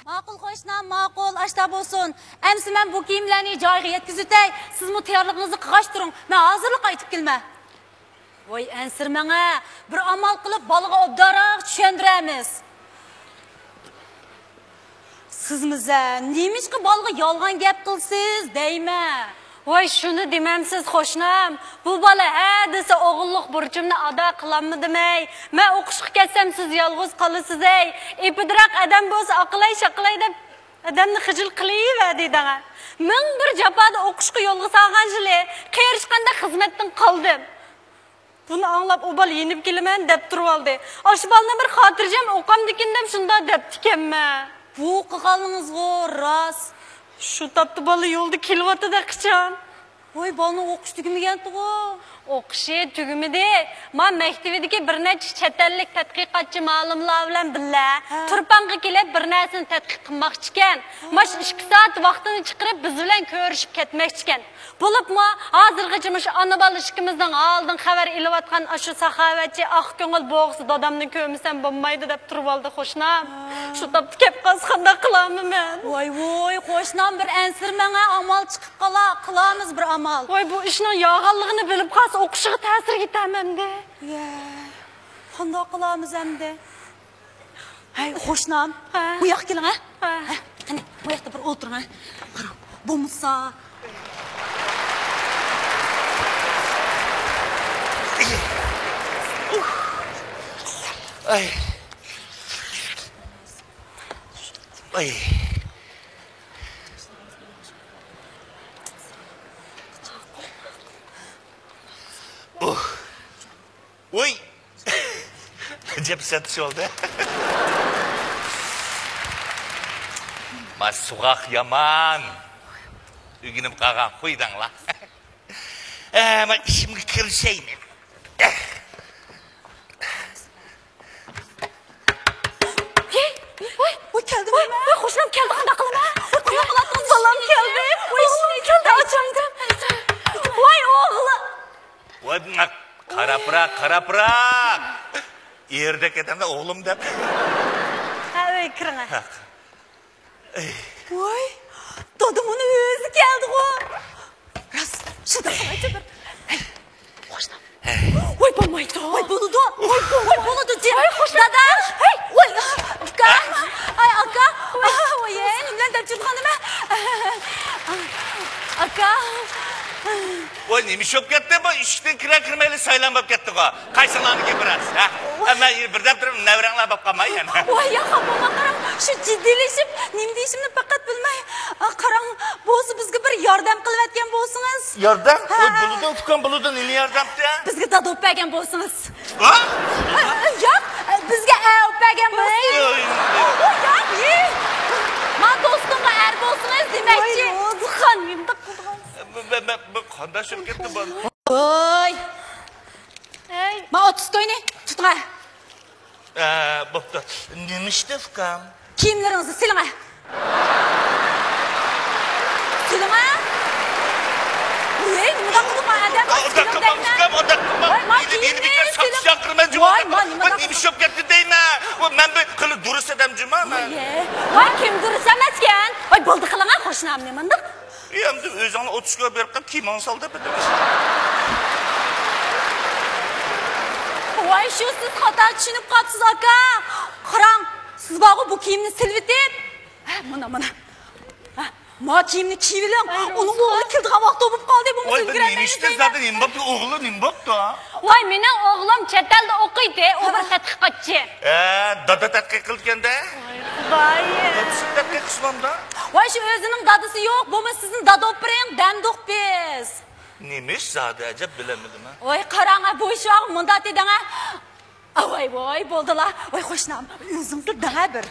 Ma'qul qo'shnim, ma'qul, ashtab bo'lsin. Amsi men bu kiyimlarni joyiga yetkazitay. Siz mu tayyorligingizni qilg'ashtiring. Men hozirlik aytib kelma. Voy, ansirmanga bir amal qilib bolaga obdaroq tushundiramiz. Sizmiz-a, nemishqa bolaga yolg'on gap qilsiz, deyma. Voy, shuni demamsiz qo'shnim. Bu bola ha desa o'g'illik burchimni ado qilaman. Men o'qishga ketsam siz yolg'iz qolasiz ey. Epidraq adam bo'lsa aqlay shaqlay deb adamni xijil qilayverdi. Ming bir jafoda o'qishga yo'lga solgan yili qiyirishqanda xizmatdan qoldim. Buni anglab o bola yenib kelaman deb turib oldi. Osh bolani bir xotirjam o'qamdikin deb shunda debdikanman. Bu qilganingiz-ku rost. Shu topdi bola yo'lda kelyapti-da qachon. Voy, bolani o'qish tugamagan-ku. O'qishi tugamidi. Men maktabidagi bir necha chet ellik tadqiqotchi ma'lumlar bilan birga Turpanga kelib bir narsani tadqiq qilmoqchi ekan. Mash 2 soat vaqtini chiqarib biz bilan ko'rishib ketmoqchi ekan. Bo'libmi, hozirgacha shu ana bola ishimizdan oldin xabar ilayotgan shu saxovatchi oq ko'ngil bo'g'isi dadamni ko'msam bo'lmaydi deb turib oldi qo'shnim. Shu topdi kelib qolsa qanday qilaman men? Voy, qo'shnim bir ansirmanga amal chiqib qilamiz bir amal. Voy, bu ishning yog'anligini bilib qolsa o'qishiga ta'sir etadi-da. Qanday qilamiz endi? Hay, qo'shnim, bu yoqqa keling, ha? Qani, bu yoqda bir o'tiring, ha? Qarang, bo'lmasa Ay. Ay. Oy. Acaba satış oldu. Mas sokak yaman. Ügünüm kağa koydan la. Ama şimdi kırışayım. Voy, keldim mi? Voy, qo'shnim keldi, qanday qilaman? Qo'ya qolatdan balam keldi. Voy, ishni keldi, ochaydim. Voy, o'g'lim. Voy, qaraprak. Yerda ketamda o'g'lim deb. Ha, voy, kiring. Voy, dadamning o'zi keldi-ku. Ras, shida qilay bir. Qo'shnim. Voy, bo'lmaydi. Voy, bo'ladi. Voy, bo'ladi. Voy, qo'shnim. Dada. Voy, aka. Ay, aka. Voy, nimdan deb turgandim? Aka. Voy, nima shop ketdi bu? Ishdan kirmayli saylanib ketdi-ku. Qaysilarni gapirasiz, ha? Men birdan turib navranglar bo'lib qolmay yana. Voy, yaxam bo'lma, qarang. Shu jiddiylashib, nima deyishimni faqat bilmay. Qarang, bo'lsa bizga bir yordam qilayotgan bo'lsangiz. Yordam? Voy, buludan tukan buludan nima yordamdi? Bizga dada o'pagan bo'lsangiz. Ha? Yo'q, bizga o'pagan bo'lsangiz. Yo'q. Men do'stimga er bo'lsangiz demakchi. O'zixon, menda qilgan. Ben qanday shop ketdi bu? Voy. Ey, Men 30 ko'yni tutqa. Bo'pti. Nima ishda ukam? Kiyimlaringizni siling. Siling. Voy, nima qilgan adam? Ben shop ketdi deyman. Men bu qilib durust adam jumaman. Voy, kim durust emas ekan? Voy, bo'ldi qiling, qo'shnim nimanda? Endi o'zingni 30 ga berib qilib kiyim olsal deb edim. Voy, shu siz xato tushunib qolibsiz aka. Qarang, siz bog'i bu kiyimni silvitib. Mana. Ma kiyimni kiyiling. Uni o'g'li keldigan vaqt bo'lib qoldi, bu Voy, ben nima ishda zaten nima bo'pti? O'g'li nima bo'pti? voy, mening o'g'lim chet elda o'qiydi, u bir tadqiqotchi. Dada tadqiq qilganda? Voy. Tadqiq qilmanda? Voy, shu o'zining dadasi yo'q, bo'lmasa sizning dada o'piring, damdoq biz. Nima ish zodi ajab bilamadim. Voy, qarang, bu ish munda deding. Voy, bo'ldilar. Voy, qo'shnim, o'zingni daha bir.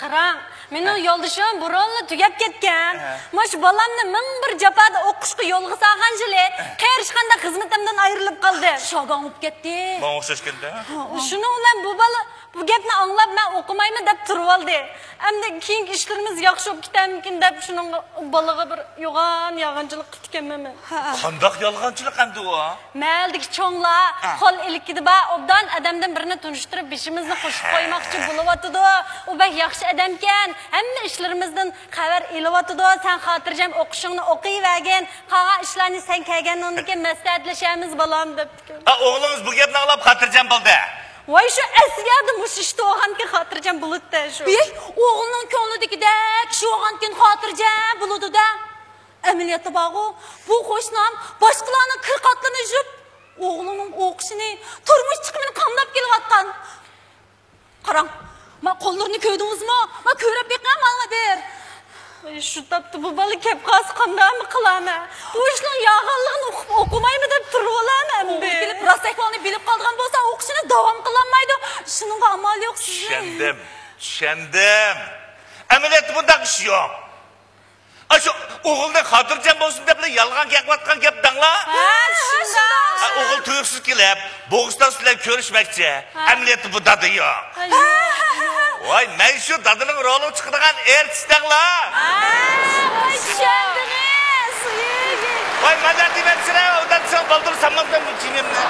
Qarang, mening yo'ldishim buronla tugab ketgan. Mana shu bolamni ming bir jafoda o'qishga yo'lga solgan yili qiyirishqanda xizmatimdan ayrilib qoldi. Shogon o'p ketdi. Men o'xshashganda. Shuning bilan bu bola bu gapni anglab men o'qimayman deb turib oldi. Endi keyingi ishlarimiz yaxshi bo'lib ketarmikin deb shuning bolaga bir yog'anchilik qilganman. Qandoq yolg'onchilik endi u? Maldagi cho'nglar qo'l ilikidi ba obdan odamdan birini tunishtirib beshimizni qo'shib qo'ymoqchi bo'lyapti-da. U bak yaxshi adamkan. Hamma ishlarimizdan xabar elayotdi. Sen xotirjam o'qishingni o'qiyvergin. Qolgan ishlarni sen kelgandan keyin maslahatlashamiz balam debdi. O'g'lingiz bu gapni anglab xotirjam bo'ldi. Voy shu asiyada mushishdi o'g'anki xotirjam bo'ldi shu. Bey, o'g'ilning ko'nglidagidek shu o'g'ankin xotirjam bo'ldi-da. Amaliyotda bog'u bu qo'shnim boshqalarning qirqatlarini yuzib, o'g'lining o'qishini, turmush chiqimini qamlab kelayotgan. Qarang, men qo'llarini ko'rdingizmi? Men ko'rib beqam menga ber. Shu tapdi bu bola kep qolsa qandaymi qilaman? Bu ishning yog'inligini o'qimaymi deb turib olaman. Kelib rost ahvolni bilib qolgan bo'lsa, o'qishini davom qilolmaydi. Shuningga amal yo'q sizning. Tushundim. Amaliyotda bunday ish yo'q. Shu o'g'ilni xotirjam bo'lsin deb yolg'on gaplayotgan gap dangla. Shunda. O'g'il tuyuqsiz kelib, Bo'g'iston sizlar ko'rishmoqchi. Amaliyotda bu dada yo'q. Voy, men shu dadaning rolini chiqadigan artistlar. Voy tushundingiz. Voy, mana demoqchilar, undan so'ng bo'ldirsam bundan chimimni.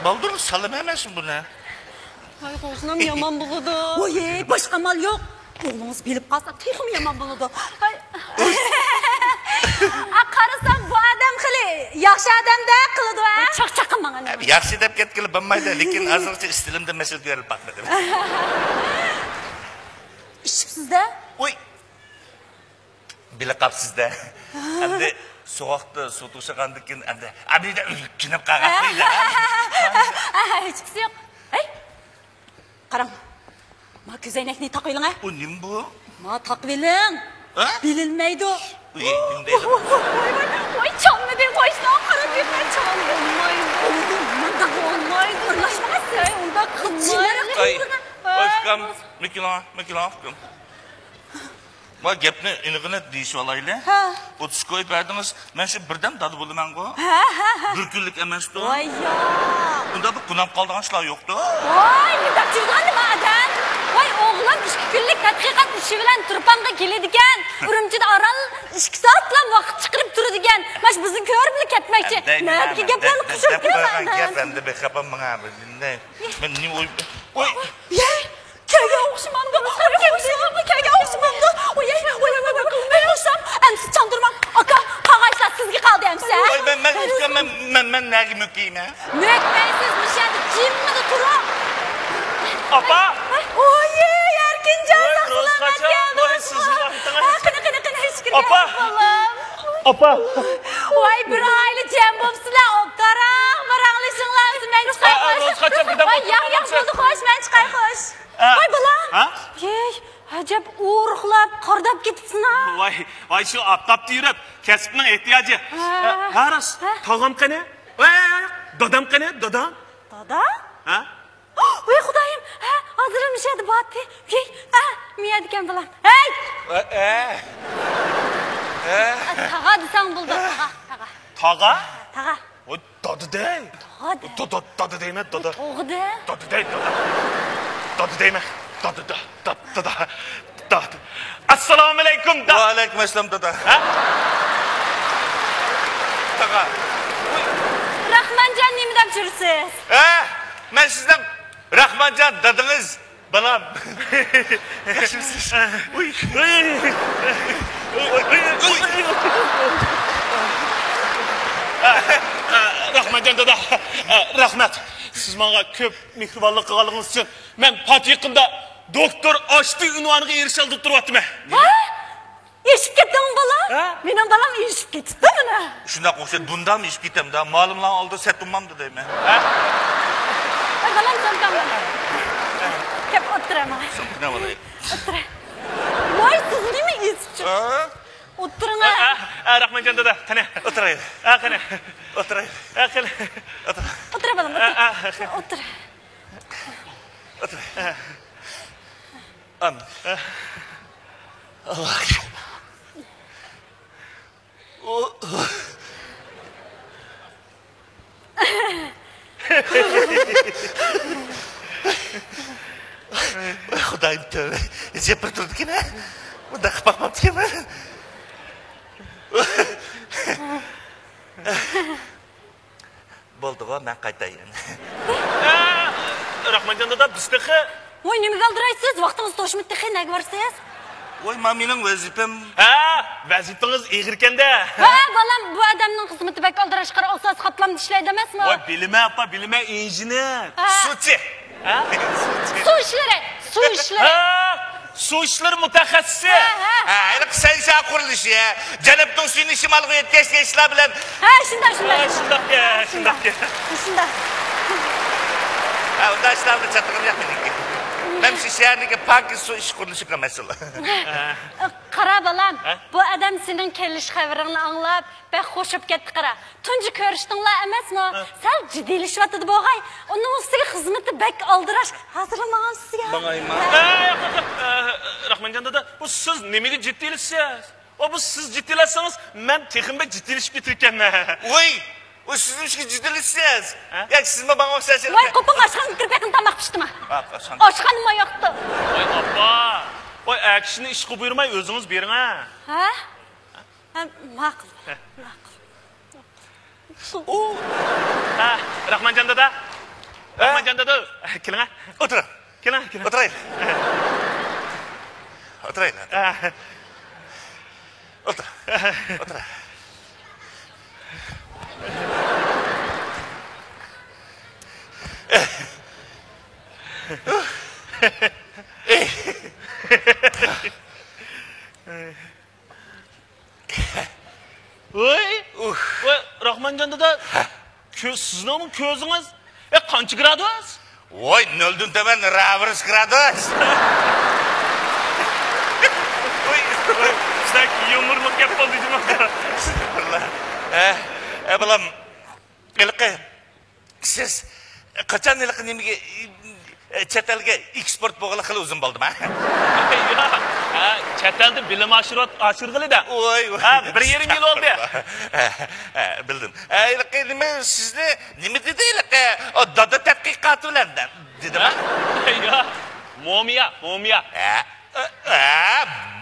Bo'ldir, salim emas buni. Voy, qo'shnim yomon bo'ldi. Voy, boshqa amal yo'q. O'g'lingiz bilib qolsa, texim yomon bo'ladi. Qarasam bu odam qili yaxshi odamda qiladi va chaqchaqim menga. Yaxshi deb ketgili bo'lmaydi, lekin hozircha istilimda masal ko'rib baqmadim. Ishibsizda? Voy. Bila qapsizda. Endi so'qda suv to'shaqandikin endi abida kinib qag'atmaydi. Hech qisi yo'q. Hey. Qarang. Ma ko'zoynakni taqayling a? U nim bu? Ma taqviling. Bililmaydi. Voy, chonni deb qo'yishni qarab yurmay chonni olmaydi. Manda olmaydi. Birlashmasang, unda qilmaydi. O'shqam, mikilon. Voy, gapni inig'ini deyish olayli. O'tish qo'yib berdingiz. Men shu birdan dad bo'laman-ku. Bir kunlik emas-ku. Voy yo'q. Unda bu kunab qolgan ishlar yo'q-ku. Voy, nima turgan nima adam? Voy, o'g'lim 2 kunlik tadqiqot ishi bilan Turpanga keladigan. Urumchida oral 2 soat bilan vaqt chiqarib turadigan. Mana bizni ko'rib ketmoqchi. Nima gaplarni qushib kelaman. Gap endi bexabar menga bunday. Men nima Voy, kega o'xshamamda. Kega o'xshamamda. Voy, men o'xsham. Endi chandurman. Aka, qog'ozlar sizga qoldi hamsa. Voy, men nagi mukiyman. Mükmeysiz müşahede cimmede turu. Apa? Oy, Erkincan sağlamak geldi. Kına hiç kirgen. Apa? Apa? Vay bir aile cem bopsula optarak barağlışınlar. Ben çıkay hoş. Vay yak buldu hoş. Ben çıkay hoş. Vay balam. Yey. Acaba uğruqlab, qardab ketibsin ha? Voy, shu aptapda yurib, kasbning ehtiyoji. Haras, tog'am qani? Dadam qani? Dadam? Dada? Ha? Voy Xudoyim, hozir mishadi botdi. Yey, miyadigan balam. Hey! Taga desang bo'ldi, taga. Tog'a? Taga. Voy, dada-day. Dada deyman, dada. O'g'di. Dada-day, dada. Dada deyman. Dada. Assalomu alaykum. Va alaykum assalom dada. Taqa. Rahmanjon nima deb jursiz? Men sizdan Rahmanjon dadingiz balam. Yaxshimisiz? Rahmatjon dada, rahmat. Siz menga ko'p mehribonlik qilganingiz uchun men Patiqinda doktor Ashti unvoniga erishildi turyapman. Eshib ketding balam? Mening balam eshib ketdi mana. Shunday qo'shib bundan ishib ketamda, ma'lumlar oldi satumamdi deyman. Balam santam. Kep o'tiraman. Nima bo'ladi? O'tir. Voy, siz nima eshibchi? O'tiring. Rahmatjon dada, qani? O'tiray. Qani? O'tiray. Qani? O'tir balam, o'tir. O'tir. Allah. Xudoyim tövbe. Jepir turdik ne? Bunda qilmabdi men. Bo'ldi-ku, men qaytayin. Rahmatjon dada, biz tehi. Voy, nimaga aldiraysiz? Vaqtingiz to'shmay tehi nega borsiz? Voy, mening vazifam. Ha, vazifangiz ig'ir ekanda. Ha, balam, bu odamning xizmati bak aldirashqar asos qatlamda ishlaydi emasmi? Voy, bilma apa, bilma injener. Suvchi. Ha? Suv ishlari, suv ishlari. Ha, suv ishlari mutaxassisi. Ha, ayni qisaysa qurilishi. Janubning suyini shimolga yetkazishga ishlar bilan. Ha, shunday. Shunday. Ha, unda ishlarni chatqim yo'q. Men shu shaharniki park suv ish qurilishiga mas'ul. Qara balam, bu odam sening kelish xabaringni anglab, bek xo'shib ketdi qara. Tunji ko'rishdinglar emasmi? Sal jiddiylashyapti bo'g'ay. Uning ustiga xizmati bek aldirash hozirlamagansiz. Bangayma. Rahmatjon dada, bu siz nimaga jiddiylashiz? Bu siz jiddiylasangiz, men teximbe jiddiylaşıp getirkenman. Voy, o sizin işi ciddilisiniz. Ya siz mi bana okşarsınız? Voy, qo'ping ochgan kirpakni tamoq pishdimi? Ochganim yo'qdi. Voy appa, voy akishni ishga buyurmay o'zingiz bering ha. Ha? Ma'qul. Ha, Rahmatjon dada. Rahmatjon dada, keling ha. O'tiring. Keling. O'tiraylik. O'tiraylik. O'tir. Voy, Rahmatjon dada, sizning ko'zingiz qancha gradus? Voy, 0'dan temen ravers gradus. Sizlar yumurlik gap bo'ldi deyman. Balam, ilqi siz qachon ilqi nimaga chet elga eksport bo'lg'ili qilib o'zim bo'ldim, ha? Chet elda bilim oshirg'ilida. Voy. Ha, 1,5 yil oldi. Bildim. Ilqi nima sizni nima dedi ilqi? O dada tadqiqoti bilan dedimi? Ya, momiya.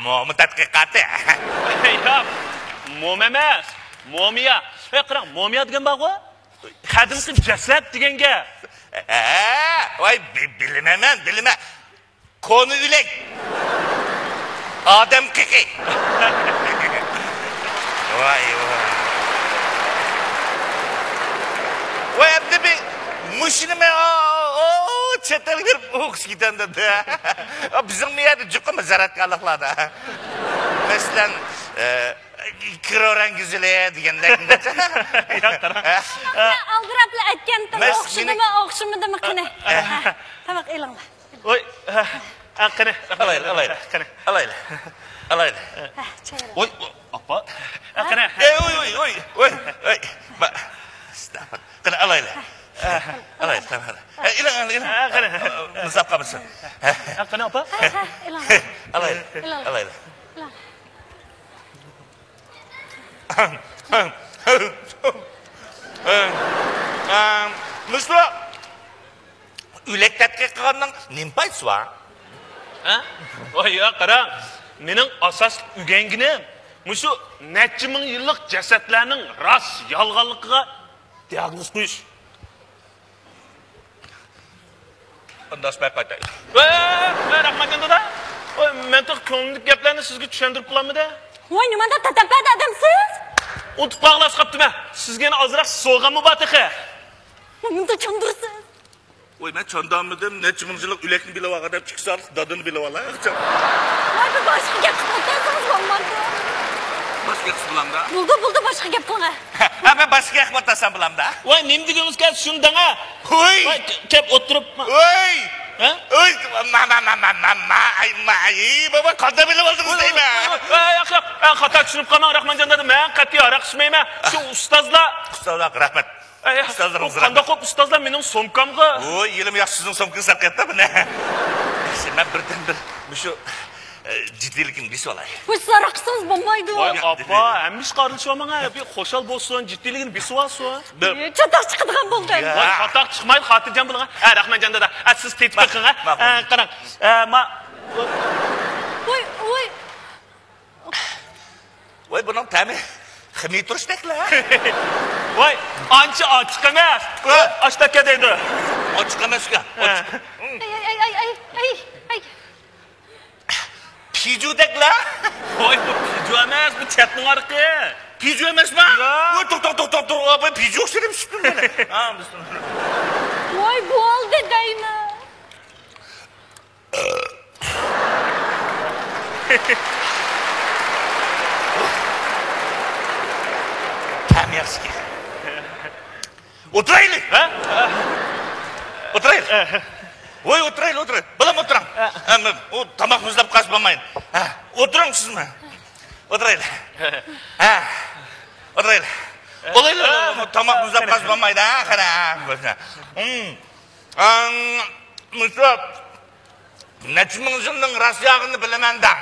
Momi tadqiqoti. Ya, mom emas, momiya. Qarang, momiya degan bor-ku? Qadimgi jasad deganga. Voy, bilma. Konu ülek. Adam kiki. Voy. Voy, abdi bir muşinime çetel girip o'qish ketanda. Bizim miyada juqimi zaratganliklarda. Masalan, kirorangizilar degandek. Aldirablar aytgandim, o'xshamidimi qani? Tamoq elinglar. Voy, qani. Alayla. Voy, appa. Qani. Voy. Qani alayla. Alayla, tamam. İlan. Qani. Nisab qamısın. Qani appa? Alayla. Mustafa, ülek tadqiqotning nima foydasi bor? Voy, qarang, mening asas uganginim mushu necha ming yillik jasadlarning rost yolg'onligiga diagnoz qo'yish. Undan so'ng qaytay. Rahmatjon dada, men ko'ngillik gaplarni sizga tushuntirib qo'yamda. Voy, nimada tatapat odamsiz? O'tib qolg'as qaptimi? Sizga ozroq so'g'anmi batiqi? Nimada tushuntirsiz? Voy, men chondammidim, necha ming yillik ülekni bilib olgan chiqsaq, dadini bilib olay. Voy, bu boshqa gap qilsangiz bo'lmadi. Boshqa qis bilamda. Buldu boshqa gap qilma. Ha, men boshqa ahmatasam bilamda. Voy, nim degangiz keldi shundan ha? Voy, kep o'tiribman. Voy! Ha? Voy, baba qanday bilib oldingiz deyman. Yo'q, xato tushunib qolmang, Rahmatjon dada, men qat'iy araq ichmayman. Shu ustozlar, rahmat. qanday qo'p ustozlar mening so'mkamga. Voy, yelim yaxshi sizning so'mkangiz saqlayapti buni. Men birdan bir shu jiddiylikni bilib olay. Bu saraqsiz bo'lmaydi. Voy, appa, hammish qarilishmang, bir xo'shal bo'lsin, jiddiyligini bilib olsin. Chatoq chiqadigan bo'ldi. Voy, xato chiqmaydi, xotirjam bo'ling. Rahmatjon dada, siz tetib qiling, ha? Qarang. Voy, buning ta'mi ximiy turishdeklar. Voy, ancha ochiq emas. Ochiq deydi. Ochiq emas ekan. Ay. Pijudekla. Oy, bu pijo emas, bu chatning arqi. Piju emasmi? Voy, to'xta. Voy, piju o'xshab chiqdim mana. Ha, bismillah. Voy, bo'ldi deymi. Tam yaxshi. O'tiraylik, ha? O'tiraylik. Voy, o'tiraylik. Bilan o'tiring. O tomoq muzlab qasib bo'lmaydi. Ha, o'tiring sizmi? O'tiraylik. Ha. O'tiraylik. O'tiraylik. Tomoq muzlab qasib bo'lmaydi, ha, qara. Mushab. Necha ming so'mning rasyog'ini bilaman-da.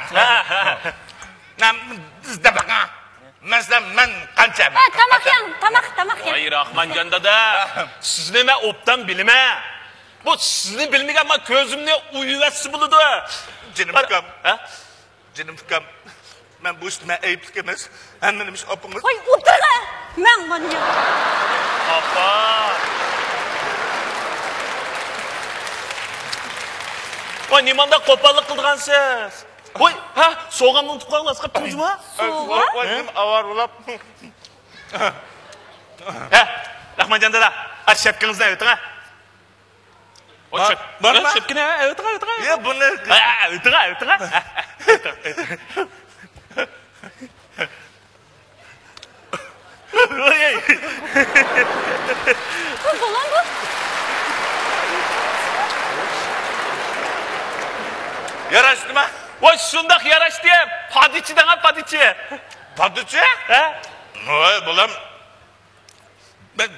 Bizda baqa. Mesela men qancha? Tamoq yang. Voy, Rahmanjon dada. Sizni men obdan bilmayman. Bu sizni bilmagan men ko'zimni uyuvatsi bo'ladi. Jinim ukam. Jinim ukam. Men bu ishni ayiblik emas. Hammamiz opamiz. Voy, o'tirga. Men buni. Opa. Voy, nimanda qo'pollik qilgansiz? Voy, so'g'amni unutib qolgansiz, qaptingizmi? Voy, nim avar bo'lib. Rahmanjon dada, shapkangizni ayting, ha. Bormi? Shapkani, ayting. Ya, buni Ayting. Bolam bu. yarashdimi? Voy, shundoq yarashdi. Padichi degan padichi. Padichi? Ha? Voy, bolam. Ben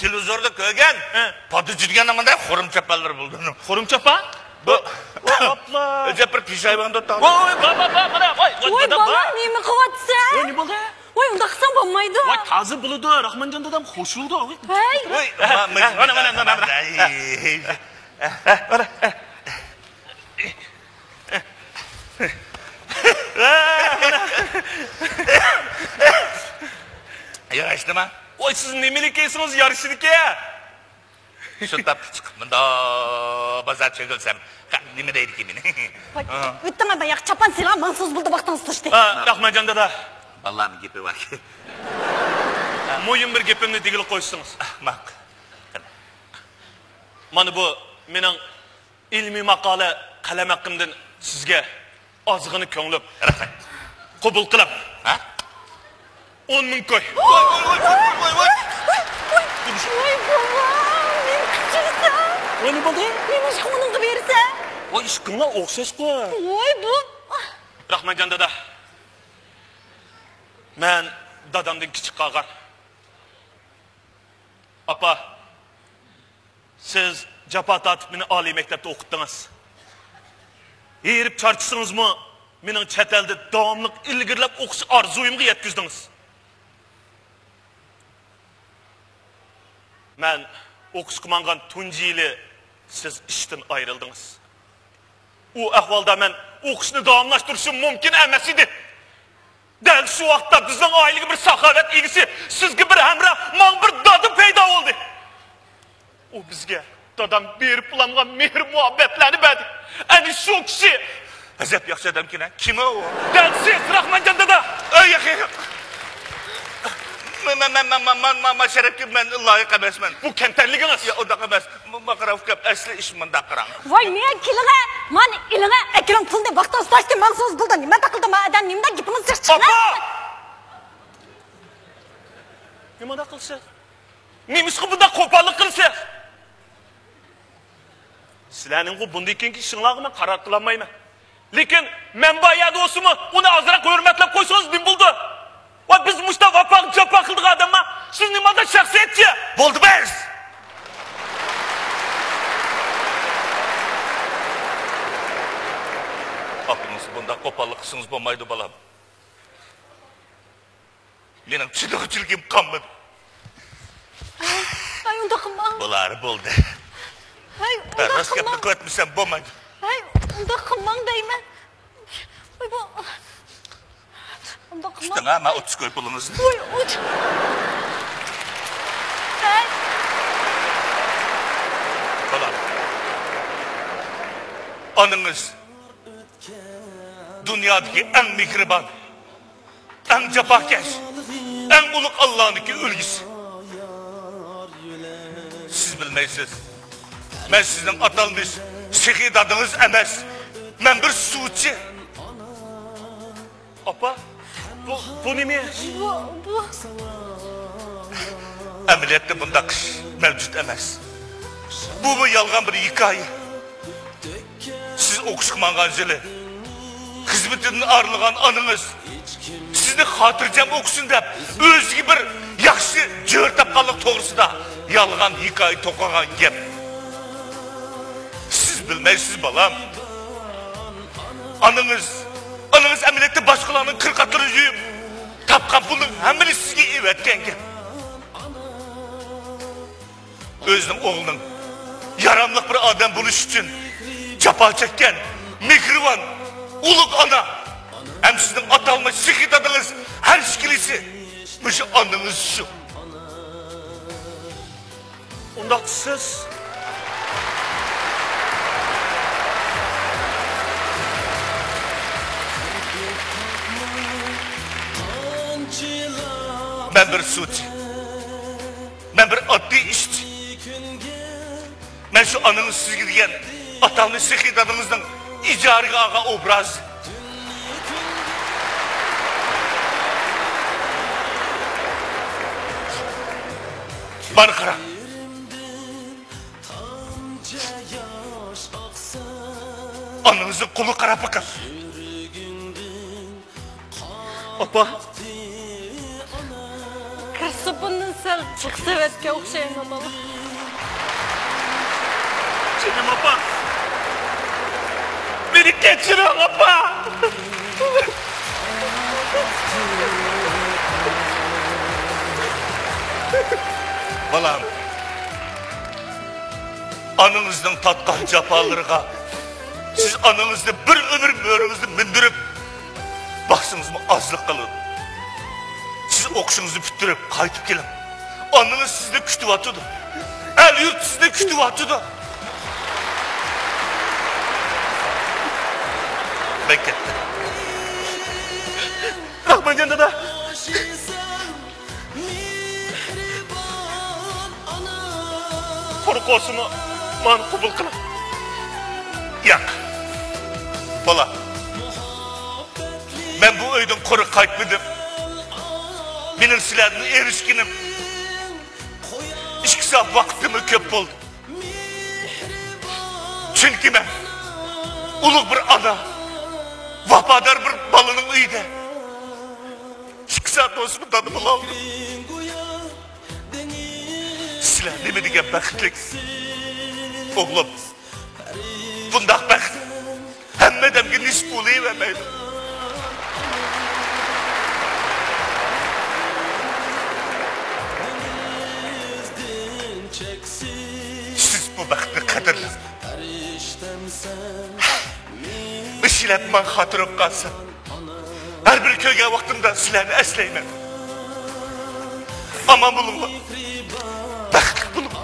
televizorda ko'rgan. Padichi degan nimada xo'rimchapalar bo'ldi. Xo'rimchapa? Bu Hopla. o'ja bir pishayvonda topdi. Voy, mana, voy, Voy, bolam, nima qilyapsan? Voy, nima bo'ldi? Voy, unda qilsam bo'lmaydi. Voy, ta'zi bo'ladi. Rahmanjon dadam qo'shildi. Hey. Voy, mana. yarashdimi? Voy, siz nimalik eysiniz yarışniki? Shu tap chiqib bunda bozor chegilsam, nima deydi ki meni? Voy, o'tma bayaq chapan silan mansiz bo'ldi vaqtdan tutishdi. Rahmanjon dada. Allah'ın gepi var. Mo'yin bir gapimni degilib qo'ysingiz. Ahmaq. Mana bu mening ilmiy maqola qalam haqqimdan sizga ozg'ini ko'nglim Rahmat. qabul qilib. Ha? 10 ming koy. Voy, voy. Voy, bolam, men kichiksan. Voy, nima bo'ldi? Nima ish qilib bersa? Voy, ishqinglar o'xshash-ku. Voy, bu. Rahmanjon dada. Men dadamdan kichik qolgan. Apa, siz jafo tortib meni oliy maktabda o'qitdingiz. Erib charchisingizmi, mening chet elda davomli ilgirlab o'qish orzuyimga yetkazdingiz. Men o'qishga mangan tunji yili siz ishdan ayrildingiz. U ahvolda men o'qishni davomlashtirishim mumkin emas edi. Dal shu vaqtda bizning oilaga bir saxovat egisi, sizga bir hamroh, men bir dodi paydo bo'ldi. U bizga dadam berib ulangan mehr muhabbatlarni berdi. Ana shu kishi Azap yaxshi odamkin, kim o? dal siz Rahmanjon dada. Ey yaxshi. Men sharafga men loyiq emasman. Bu kamtarligingiz. Ya unda emas. Maqarov kap asli ish menda qarang. Voy, men kilg'a, men ilg'a akram pulni vaqtdan tutishdi, men so'z bo'ldi. Nima taqildim, adam nimda gapimiz chiqdi? Apa! Nima qilsa? Nemisqa bunda qo'pollik qilsa? Sizlarning bu bunday keyingi ishinglarga men qaror qila olmayman. Lekin men boya do'stimi, uni ozroq hurmatlab qo'ysangiz nim bo'ldi? Va biz mushta vafo jafo qildik odamma. Siz nimada shaxsiyatchi? Bo'ldi biz. Aklınız bunda qo'pollik qilsangiz bo'lmaydi bolam. Mening chidag'chiligim qolmadi. Ay, unda qilmang. Bular bo'ldi. Ay, unda Rost gapni qilmang. ko'tmisam bo'lmaydi. Ay, unda qilmang deyman. Voy, bu. Unda qilmang. Shunga men 30 ko'y pulingizni. Voy, uch. Ay, Bolam. Anınız dünyadaki en mihriban, en cefakaş, en uluk Allah'ınki ülgüsü. Siz bilmeysiniz. Ben sizin atalmış şehit adınız emez. Ben bir suçu. Apa, bu ne mi? Bu. Emniyette bundaq iş mevcut emez. Bu yalgan bir hikaye. Siz okuşmangan zili, hizmetinin arılgan anınız, sizni hatırcam okusun dep, özgü bir yaxşı cığır tapqanlık toğrusida yalgan hikaye toqagan gep. Siz bilmeysiz balam. Anınız emniyette başkalarının kırkatları yiyip, tapqan pulun hemini sizge evetken gep. Özünün oğlunun yaramlık bir adam buluş için capa çekken, mihriban, uluk ana. Hem sizin atalmış şehit adınız her şekilisi. Mışı anınız şu. Onda siz... Ben bir suçu. Ben bir adli işçi. Ben şu anınız sizge diyen atalmış şehit adınızın icari ağa obrazı. Bana kara. Anınızın kulu kara bakar. Apa, Kırsıpının sel çıksevetke okşayın bala. canım apa. Beni geçirin apa. Balam, anınızdan tatkan capalarına siz anınızda bir ömür böğrünüzü mindirip baksınız mı azlık kalın. Siz okşunuzu bitirip kaytıp gelin. Anınız sizde kütüp atıdı. El yurt sizde kütüp atıdı. Bekle. Rahman dede. Korkusunu man kubul kılın. Yak. Bala. Ben bu öydün koru kaytmadım. Benim silahını erişkinim. 2 saat vaktimi köp oldu. Çünkü ben uluk bir ana, vafadar bir balının uydu. 2 saat olsun tadımı aldım. Silah ne mi diyen bəxtlik. Oğlum, bundaq bəxt həmmə dəmki nisb olayıverməydi. Siz bu bəxti qadirli. Bir şeylər mən xatırım qalsın. Hər bir köyge vaxtımda silahını əsləyiməm. Aman bulunma. Bəxtlik bulunma.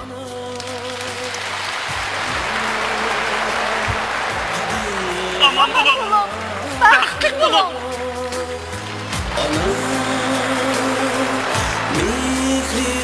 Aman bulun. Bəxtlik bulun. Mihri